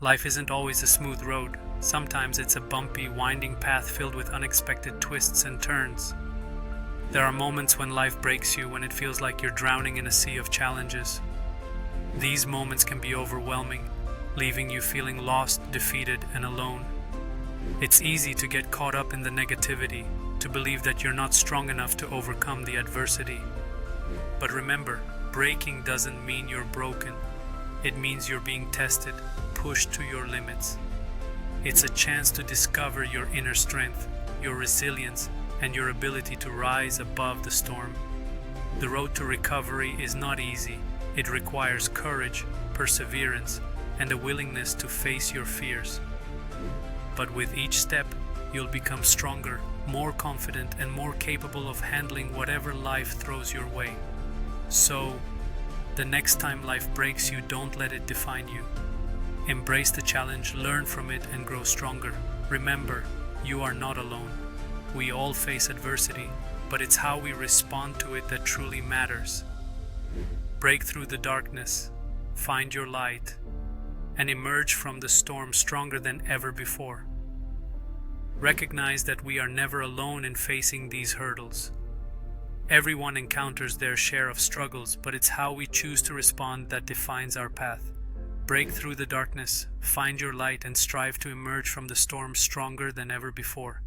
Life isn't always a smooth road. Sometimes it's a bumpy, winding path filled with unexpected twists and turns. There are moments when life breaks you, when it feels like you're drowning in a sea of challenges. These moments can be overwhelming, leaving you feeling lost, defeated, and alone. It's easy to get caught up in the negativity, to believe that you're not strong enough to overcome the adversity. But remember, breaking doesn't mean you're broken. It means you're being tested, pushed to your limits. It's a chance to discover your inner strength, your resilience, and your ability to rise above the storm. The road to recovery is not easy. It requires courage, perseverance, and a willingness to face your fears. But with each step, you'll become stronger, more confident, and more capable of handling whatever life throws your way. So, the next time life breaks you, don't let it define you. Embrace the challenge, learn from it, and grow stronger. Remember, you are not alone. We all face adversity, but it's how we respond to it that truly matters. Break through the darkness, find your light, and emerge from the storm stronger than ever before. Recognize that we are never alone in facing these hurdles. Everyone encounters their share of struggles, but it's how we choose to respond that defines our path. Break through the darkness, find your light, and strive to emerge from the storm stronger than ever before.